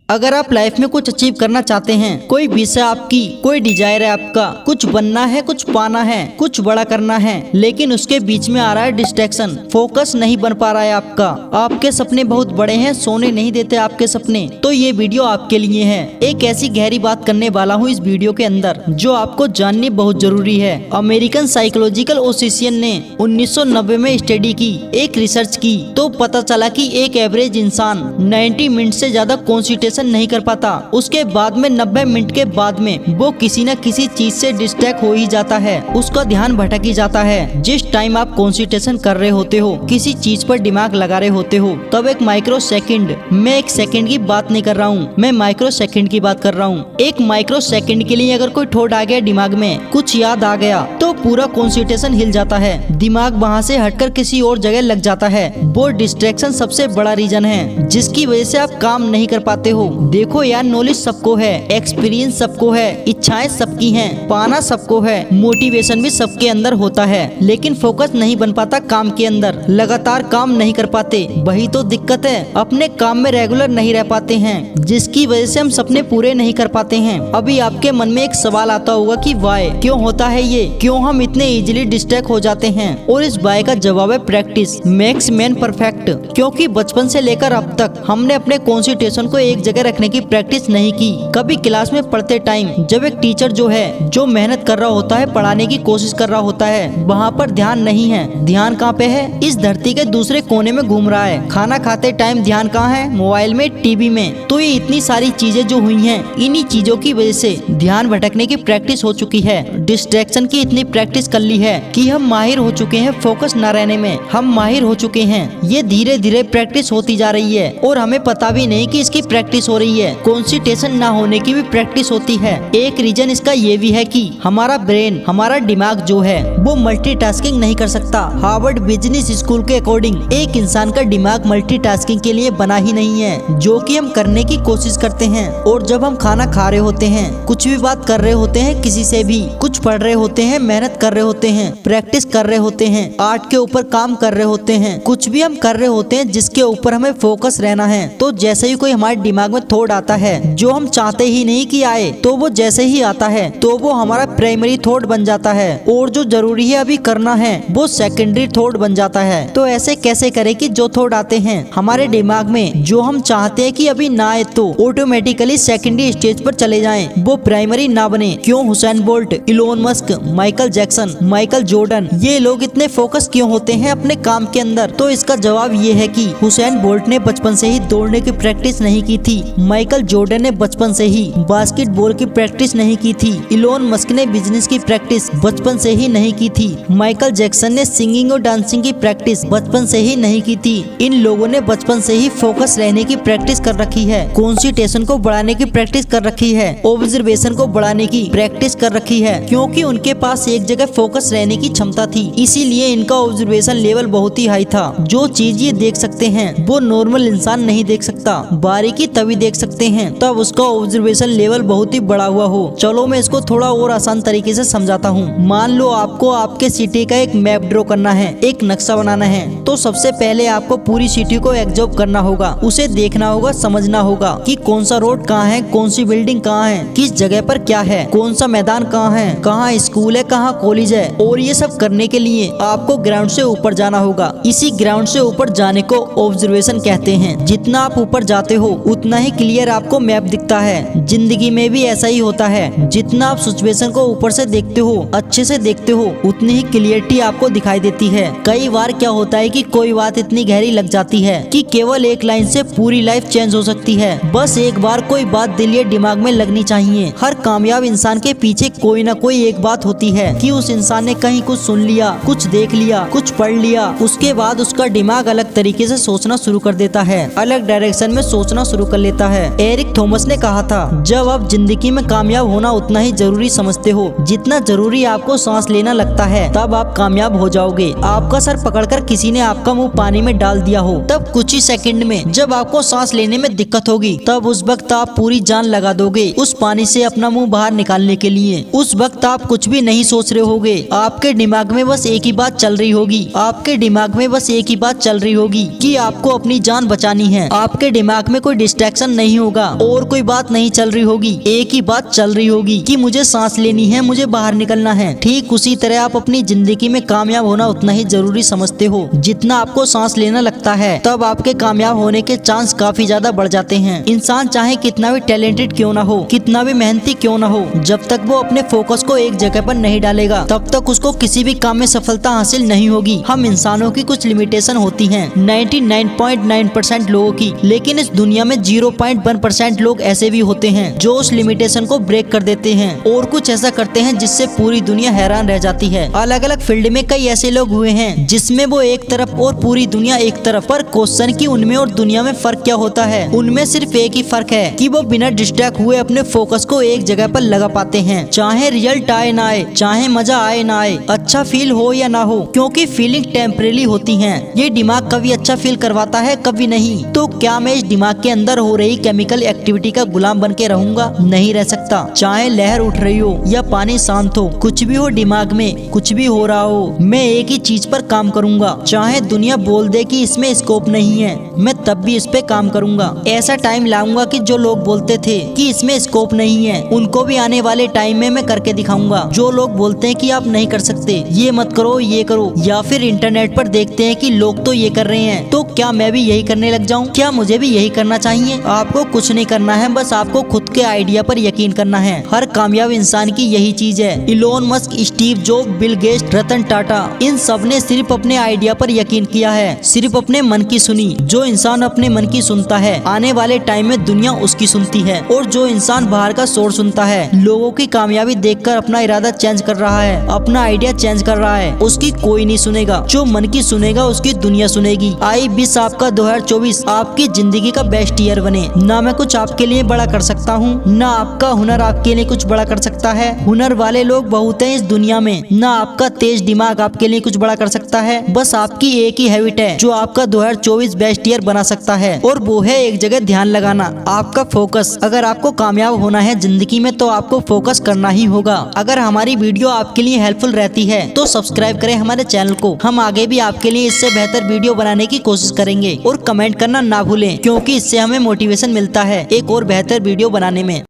अगर आप लाइफ में कुछ अचीव करना चाहते हैं, कोई विषय आपकी, कोई डिजायर है आपका, कुछ बनना है, कुछ पाना है, कुछ बड़ा करना है, लेकिन उसके बीच में आ रहा है डिस्ट्रैक्शन, फोकस नहीं बन पा रहा है आपका, आपके सपने बहुत बड़े हैं, सोने नहीं देते आपके सपने, तो ये वीडियो आपके लिए है। एक ऐसी गहरी बात करने वाला हूँ इस वीडियो के अंदर जो आपको जाननी बहुत जरूरी है। अमेरिकन साइकोलॉजिकल एसोसिएशन ने 1990 में स्टडी की, एक रिसर्च की, तो पता चला कि एक एवरेज इंसान 90 मिनट से ज्यादा कॉन्सेंट्रेशन नहीं कर पाता। उसके बाद में 90 मिनट के बाद में वो किसी न किसी चीज से डिस्ट्रैक्ट हो ही जाता है, उसका ध्यान भटक ही जाता है। जिस टाइम आप कॉन्सेंट्रेशन कर रहे होते हो, किसी चीज पर दिमाग लगा रहे होते हो, तब एक माइक्रो सेकंड, मैं एक सेकंड की बात नहीं कर रहा हूँ, मैं माइक्रो सेकंड की बात कर रहा हूँ। एक माइक्रो सेकंड के लिए अगर कोई थॉट आ गया दिमाग में, कुछ याद आ गया, तो पूरा कॉन्सेंट्रेशन हिल जाता है, दिमाग वहाँ से हटकर किसी और जगह लग जाता है। वो डिस्ट्रैक्शन सबसे बड़ा रीजन है जिसकी वजह से आप काम नहीं कर पाते हो। देखो यार, नॉलेज सबको है, एक्सपीरियंस सबको है, इच्छाएं सबकी हैं, पाना सबको है, मोटिवेशन भी सबके अंदर होता है, लेकिन फोकस नहीं बन पाता काम के अंदर, लगातार काम नहीं कर पाते, वही तो दिक्कत है। अपने काम में रेगुलर नहीं रह पाते हैं, जिसकी वजह से हम सपने पूरे नहीं कर पाते हैं। अभी आपके मन में एक सवाल आता होगा कि वाई, क्यों होता है ये, क्यों हम इतने इजीली डिस्ट्रैक्ट हो जाते हैं? और इस वाई का जवाब है प्रैक्टिस मेक्स मैन परफेक्ट। क्योंकि बचपन से लेकर अब तक हमने अपने कॉन्सेंट्रेशन को एक जगह रखने की प्रैक्टिस नहीं की। कभी क्लास में पढ़ते टाइम जब एक टीचर जो मेहनत कर रहा होता है, पढ़ाने की कोशिश कर रहा होता है, वहाँ पर ध्यान नहीं है। ध्यान कहाँ पे है? इस धरती के दूसरे कोने में घूम रहा है। खाना खाते टाइम ध्यान कहाँ है? मोबाइल में, टीवी में। तो ये इतनी सारी चीजें जो हुई हैं, इन्हीं चीजों की वजह से ध्यान भटकने की प्रैक्टिस हो चुकी है। डिस्ट्रैक्शन की इतनी प्रैक्टिस कर ली है कि हम माहिर हो चुके हैं फोकस न रहने में, हम माहिर हो चुके हैं। ये धीरे धीरे प्रैक्टिस होती जा रही है और हमें पता भी नहीं कि इसकी प्रैक्टिस हो रही है। कॉन्सेंट्रेशन ना होने की भी प्रैक्टिस होती है। एक रीजन इसका ये भी है कि हमारा ब्रेन, हमारा दिमाग जो है वो मल्टीटास्किंग नहीं कर सकता। हार्वर्ड बिजनेस स्कूल के अकॉर्डिंग एक इंसान का दिमाग मल्टीटास्किंग के लिए बना ही नहीं है, जो कि हम करने की कोशिश करते हैं। और जब हम खाना खा रहे होते हैं, कुछ भी बात कर रहे होते हैं, किसी से भी कुछ पढ़ रहे होते हैं, मेहनत कर रहे होते हैं, प्रैक्टिस कर रहे होते हैं, आर्ट के ऊपर काम कर रहे होते हैं, कुछ भी हम कर रहे होते हैं जिसके ऊपर हमें फोकस रहना है, तो जैसे ही कोई हमारे दिमाग में थॉट आता है जो हम चाहते ही नहीं कि आए, तो वो जैसे ही आता है तो वो हमारा प्राइमरी थॉट बन जाता है, और जो जरूरी है अभी करना है वो सेकेंडरी थॉट बन जाता है। तो ऐसे कैसे करें कि जो थॉट आते हैं हमारे दिमाग में, जो हम चाहते हैं कि अभी ना आए, तो ऑटोमेटिकली सेकेंडरी स्टेज पर चले जाएं, वो प्राइमरी ना बने। क्यों Usain Bolt, Elon Musk, Michael Jackson, Michael Jordan, ये लोग इतने फोकस क्यों होते हैं अपने काम के अंदर? तो इसका जवाब ये है कि हुसैन बोल्ट ने बचपन से ही दौड़ने की प्रैक्टिस नहीं की थी, माइकल जॉर्डन ने बचपन से ही बास्केटबॉल की प्रैक्टिस नहीं की थी, इलोन मस्क ने बिजनेस की प्रैक्टिस बचपन से ही नहीं की थी, माइकल जैक्सन ने सिंगिंग और डांसिंग की प्रैक्टिस बचपन से ही नहीं की थी। इन लोगों ने बचपन से ही फोकस रहने की प्रैक्टिस कर रखी है, कॉन्सेंट्रेशन को बढ़ाने की प्रैक्टिस कर रखी है, ऑब्जर्वेशन को बढ़ाने की प्रैक्टिस कर रखी है, क्योंकि उनके पास एक जगह फोकस रहने की क्षमता थी। इसीलिए इनका ऑब्जर्वेशन लेवल बहुत ही हाई था। जो चीज ये देख सकते हैं वो नॉर्मल इंसान नहीं देख सकता, बारीकी तभी देख सकते हैं तब उसका ऑब्जर्वेशन लेवल बहुत ही बड़ा हुआ हो। चलो मैं इसको थोड़ा और आसान तरीके से समझाता हूँ। मान लो आपको आपके सिटी का एक मैप ड्रॉ करना है, एक नक्शा बनाना है, तो सबसे पहले आपको पूरी सिटी को एब्जॉर्ब करना होगा, उसे देखना होगा, समझना होगा कि कौन सा रोड कहाँ है, कौन सी बिल्डिंग कहाँ है, किस जगह पर क्या है, कौन सा मैदान कहाँ है, कहाँ स्कूल है, कहाँ कॉलेज है। और ये सब करने के लिए आपको ग्राउंड से ऊपर जाना होगा। इसी ग्राउंड से ऊपर जाने को ऑब्जर्वेशन कहते हैं। जितना आप ऊपर जाते हो उतना ही क्लियर आपको मैप दिखता है। जिंदगी में भी ऐसा ही होता है, जितना आप सिचुएशन को ऊपर से देखते हो, अच्छे से देखते हो, उतनी ही क्लियरिटी आपको दिखाई देती है। कई बार क्या होता है कि कोई बात इतनी गहरी लग जाती है कि केवल एक लाइन से पूरी लाइफ चेंज हो सकती है। बस एक बार कोई बात दिल या दिमाग में लगनी चाहिए। हर कामयाब इंसान के पीछे कोई ना कोई एक बात होती है कि उस इंसान ने कहीं कुछ सुन लिया, कुछ देख लिया, कुछ पढ़ लिया, उसके बाद उसका दिमाग अलग तरीके से सोचना शुरू कर देता है, अलग डायरेक्शन में सोचना शुरू कर लेता है। एरिक थॉमस ने कहा था, जब आप जिंदगी में कामयाब होना उतना ही जरूरी समझते हो जितना जरूरी आपको सांस लेना लगता है, तब आप कामयाब हो जाओगे। आपका सर पकड़कर किसी ने आपका मुंह पानी में डाल दिया हो, तब कुछ ही सेकंड में जब आपको सांस लेने में दिक्कत होगी, तब उस वक्त आप पूरी जान लगा दोगे उस पानी से अपना मुंह बाहर निकालने के लिए। उस वक्त आप कुछ भी नहीं सोच रहे होगे, आपके दिमाग में बस एक ही बात चल रही होगी, आपके दिमाग में बस एक ही बात चल रही होगी कि आपको अपनी जान बचानी है। आपके दिमाग में कोई डिस्ट्रैक्शन डिस्ट्रैक्शन नहीं होगा और कोई बात नहीं चल रही होगी, एक ही बात चल रही होगी कि मुझे सांस लेनी है, मुझे बाहर निकलना है। ठीक उसी तरह आप अपनी जिंदगी में कामयाब होना उतना ही जरूरी समझते हो जितना आपको सांस लेना लगता है, तब आपके कामयाब होने के चांस काफी ज्यादा बढ़ जाते हैं। इंसान चाहे कितना भी टैलेंटेड क्यों ना हो, कितना भी मेहनती क्यों ना हो, जब तक वो अपने फोकस को एक जगह पर नहीं डालेगा तब तक उसको किसी भी काम में सफलता हासिल नहीं होगी। हम इंसानों की कुछ लिमिटेशन होती हैं 99.9% लोगों की, लेकिन इस दुनिया में 0.1% लोग ऐसे भी होते हैं जो उस लिमिटेशन को ब्रेक कर देते हैं और कुछ ऐसा करते हैं जिससे पूरी दुनिया हैरान रह जाती है। अलग अलग फील्ड में कई ऐसे लोग हुए हैं जिसमें वो एक तरफ और पूरी दुनिया एक तरफ, पर क्वेश्चन कि उनमें और दुनिया में फर्क क्या होता है? उनमें सिर्फ एक ही फर्क है कि वो बिना डिस्ट्रैक्ट हुए अपने फोकस को एक जगह पर लगा पाते हैं, चाहे रिजल्ट आए ना आए, चाहे मजा आए ना आए, अच्छा फील हो या ना हो, क्योंकि फीलिंग टेम्परेरी होती हैं। ये दिमाग कभी अच्छा फील करवाता है, कभी नहीं। तो क्या मैं इस दिमाग के अंदर हो रही केमिकल एक्टिविटी का गुलाम बन के रहूंगा? नहीं रह सकता। चाहे लहर उठ रही हो या पानी शांत हो, कुछ भी हो दिमाग में, कुछ भी हो रहा हो, मैं एक ही चीज पर काम करूंगा। चाहे दुनिया बोल दे कि इसमें स्कोप नहीं है, मैं तब भी इस पे काम करूंगा। ऐसा टाइम लाऊंगा कि जो लोग बोलते थे कि इसमें स्कोप नहीं है, उनको भी आने वाले टाइम में मैं करके दिखाऊंगा। जो लोग बोलते हैं कि आप नहीं कर सकते, ये मत करो, ये करो, या फिर इंटरनेट पर देखते हैं कि लोग तो ये कर रहे हैं, तो क्या मैं भी यही करने लग जाऊं? क्या मुझे भी यही करना चाहिए? आपको कुछ नहीं करना है, बस आपको खुद के आइडिया पर यकीन करना है। हर कामयाब इंसान की यही चीज है। Elon Musk, Steve Job, Bill Gates, Ratan Tata, इन सब ने सिर्फ अपने आइडिया पर यकीन किया है, सिर्फ अपने मन की सुनी। जो इंसान अपने मन की सुनता है, आने वाले टाइम में दुनिया उसकी सुनती है, और जो इंसान बाहर का शोर सुनता है, लोगों की कामयाबी देखकर अपना इरादा चेंज कर रहा है, अपना आइडिया चेंज कर रहा है, उसकी कोई नहीं सुनेगा। जो मन की सुनेगा उसकी दुनिया सुनेगी। आई विश आपका 2024 आपकी जिंदगी का बेस्ट ईयर बने। ना मैं कुछ आपके लिए बड़ा कर सकता हूँ, ना आपका हुनर आपके लिए कुछ बड़ा कर सकता है। हुनर वाले लोग बहुत हैं इस दुनिया में। ना आपका तेज दिमाग आपके लिए कुछ बड़ा कर सकता है। बस आपकी एक ही हैबिट है जो आपका 2024 बेस्ट ईयर बना सकता है, और वो है एक जगह ध्यान लगाना, आपका फोकस। अगर आपको कामयाब होना है जिंदगी में तो आपको फोकस करना ही होगा। अगर हमारी वीडियो आपके लिए हेल्पफुल रहती है तो सब्सक्राइब करें हमारे चैनल को। हम आगे भी आपके लिए इससे बेहतर वीडियो बनाने की कोशिश करेंगे, और कमेंट करना ना भूलें, क्योंकि इससे हमें मोटिवेशन मिलता है एक और बेहतर वीडियो बनाने में।